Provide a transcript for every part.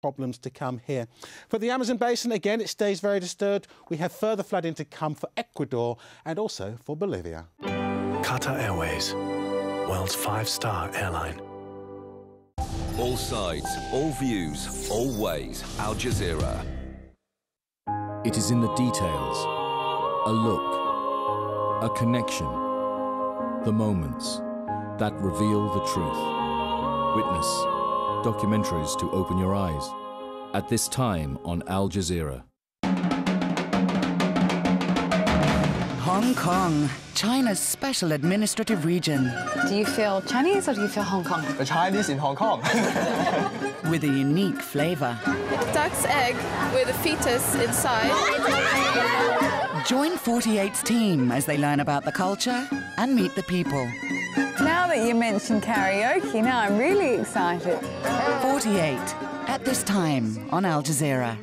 problems to come here. For the Amazon basin, again, it stays very disturbed. We have further flooding to come for Ecuador and also for Bolivia. Qatar Airways, world's 5-star airline. All sides, all views, all ways. Al Jazeera. It is in the details, a look, a connection, the moments that reveal the truth. Witness documentaries to open your eyes. At this time on Al Jazeera. Hong Kong, China's special administrative region. Do you feel Chinese or do you feel Hong Kong? The Chinese in Hong Kong. With a unique flavour. Duck's egg with a fetus inside. Join 48's team as they learn about the culture and meet the people. Now that you mentioned karaoke, now I'm really excited. 48, at this time on Al Jazeera.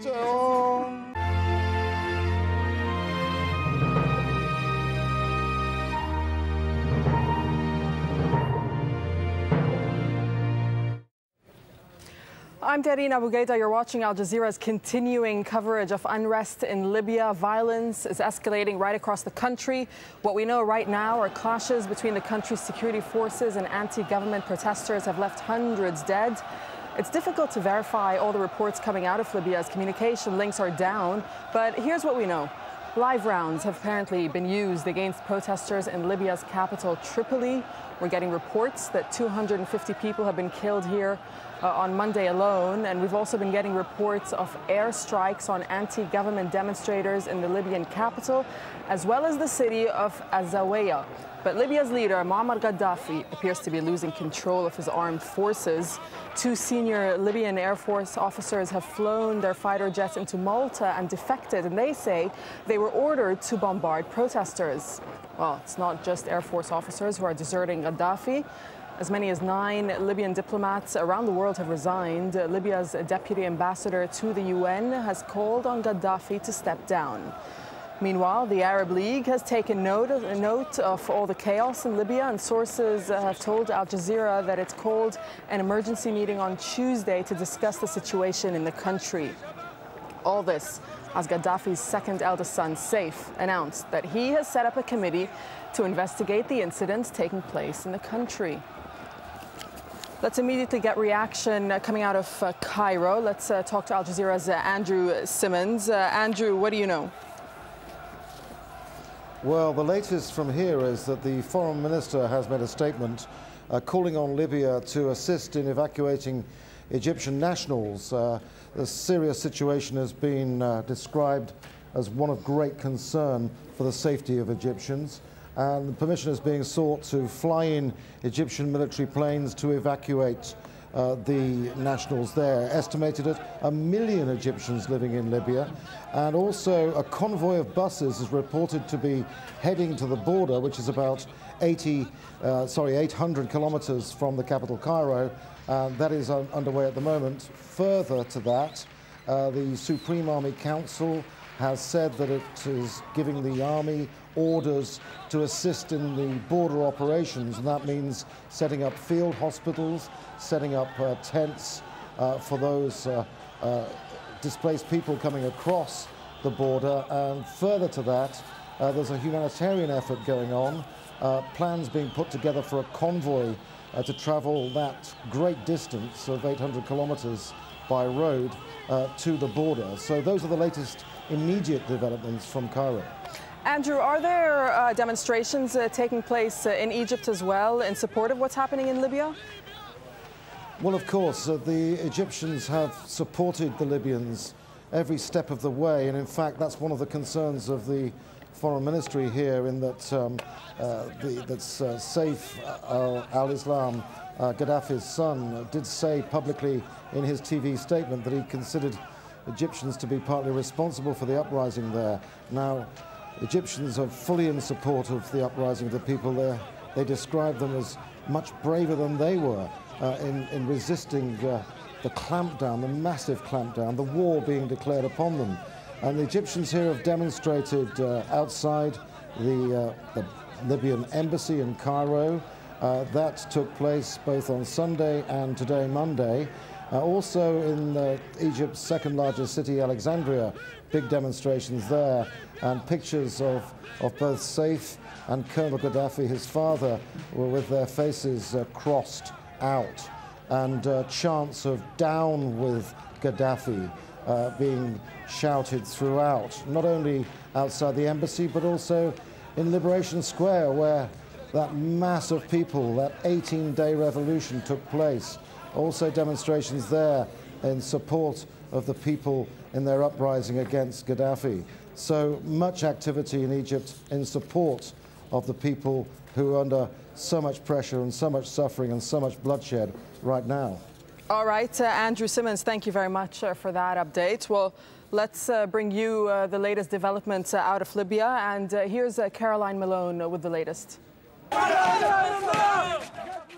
I'm Darine Abu Gheda. You're watching Al Jazeera's continuing coverage of unrest in Libya. Violence is escalating right across the country. What we know right now are clashes between the country's security forces and anti-government protesters have left hundreds dead. It's difficult to verify all the reports coming out of Libya as communication links are down. But here's what we know. Live rounds have apparently been used against protesters in Libya's capital, Tripoli. We're getting reports that 250 people have been killed here on Monday alone, and we've also been getting reports of airstrikes on anti-government demonstrators in the Libyan capital, as well as the city of Zawiya. But Libya's leader, Muammar Gaddafi, appears to be losing control of his armed forces. 2 senior Libyan Air Force officers have flown their fighter jets into Malta and defected, and they say they were ordered to bombard protesters. Well, it's not just Air Force officers who are deserting Gaddafi. As many as 9 Libyan diplomats around the world have resigned. Libya's deputy ambassador to the UN has called on Gaddafi to step down. Meanwhile, the Arab League has taken note of all the chaos in Libya, and sources have told Al Jazeera that it's called an emergency meeting on Tuesday to discuss the situation in the country. All this as Gaddafi's second eldest son, Saif, announced that he has set up a committee to investigate the incidents taking place in the country. Let's immediately get reaction coming out of Cairo. Let's talk to Al Jazeera's Andrew Simmons. Andrew, what do you know? Well, the latest from here is that the foreign minister has made a statement calling on Libya to assist in evacuating Egyptian nationals. The Syria situation has been described as one of great concern for the safety of Egyptians. And permission is being sought to fly in Egyptian military planes to evacuate the nationals there. Estimated at 1 million Egyptians living in Libya. And also a convoy of buses is reported to be heading to the border, which is about 800 kilometers from the capital, Cairo. That is underway at the moment. Further to that, the Supreme Army Council has said that it is giving the army orders to assist in the border operations, and that means setting up field hospitals, setting up tents for those displaced people coming across the border. And further to that, there's a humanitarian effort going on, plans being put together for a convoy to travel that great distance of 800 kilometers by road to the border. So those are the latest immediate developments from Cairo. Andrew, are there demonstrations taking place in Egypt as well in support of what's happening in Libya? Well, of course, the Egyptians have supported the Libyans every step of the way, and in fact that's one of the concerns of the foreign ministry here, in that Saif al-Islam, Gaddafi's son, did say publicly in his TV statement that he considered Egyptians to be partly responsible for the uprising there. Now, Egyptians are fully in support of the uprising of the people there. They describe them as much braver than they were in resisting the clampdown, the massive clampdown, the war being declared upon them. And the Egyptians here have demonstrated outside the Libyan embassy in Cairo. That took place both on Sunday and today, Monday. Also in Egypt's second largest city, Alexandria, big demonstrations there, and pictures of both Saif and Colonel Gaddafi, his father, were with their faces crossed out, and chants of "Down with Gaddafi" being shouted throughout, not only outside the embassy, but also in Liberation Square, where that mass of people, that 18-day revolution took place. Also demonstrations there in support of the people in their uprising against Gaddafi. So much activity in Egypt in support of the people who are under so much pressure and so much suffering and so much bloodshed right now. All right, Andrew Simmons, thank you very much for that update. Well, let's bring you the latest developments out of Libya. And here's Caroline Malone with the latest.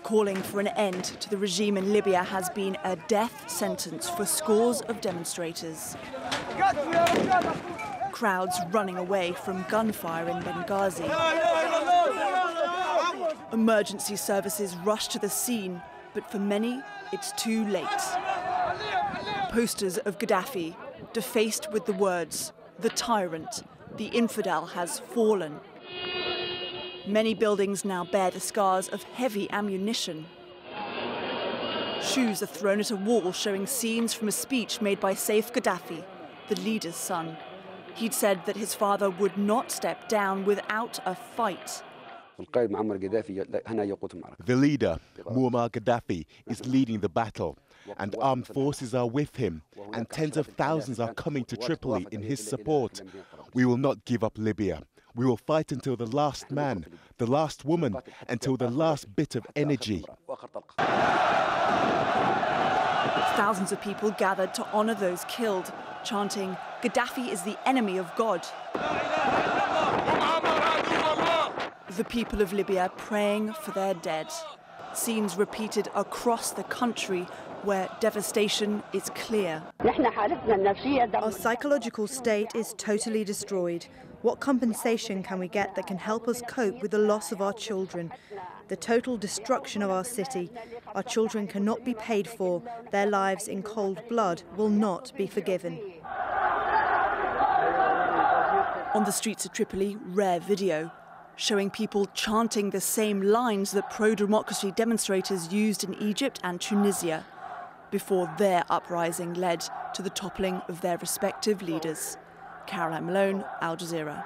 Calling for an end to the regime in Libya has been a death sentence for scores of demonstrators. Crowds running away from gunfire in Benghazi. Emergency services rush to the scene, but for many, it's too late. Posters of Gaddafi, defaced with the words, "The tyrant, the infidel has fallen." Many buildings now bear the scars of heavy ammunition. Shoes are thrown at a wall showing scenes from a speech made by Saif Gaddafi, the leader's son. He'd said that his father would not step down without a fight. The leader, Muammar Gaddafi, is leading the battle, and armed forces are with him, and tens of thousands are coming to Tripoli in his support. We will not give up Libya. We will fight until the last man, the last woman, until the last bit of energy. Thousands of people gathered to honor those killed, chanting, "Gaddafi is the enemy of God." The people of Libya praying for their dead. Scenes repeated across the country where devastation is clear. Our psychological state is totally destroyed. What compensation can we get that can help us cope with the loss of our children? The total destruction of our city. Our children cannot be paid for. Their lives in cold blood will not be forgiven. On the streets of Tripoli, rare video, showing people chanting the same lines that pro-democracy demonstrators used in Egypt and Tunisia before their uprising led to the toppling of their respective leaders. Caroline Malone, Al Jazeera.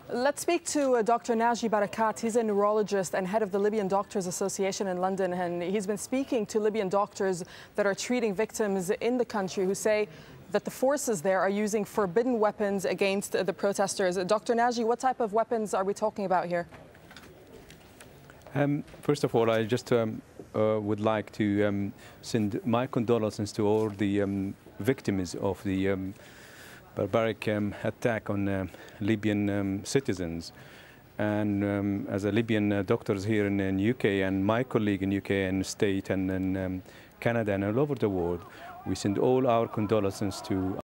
Let's speak to Dr. Naji Barakat. He's a neurologist and head of the Libyan Doctors Association in London, and he's been speaking to Libyan doctors that are treating victims in the country who say that the forces there are using forbidden weapons against the protesters. Dr. Naji, what type of weapons are we talking about here? First of all, I just would like to send my condolences to all the victims of the barbaric attack on Libyan citizens. And as a Libyan doctors here in UK and my colleague in UK and state and in Canada and all over the world, we send all our condolences to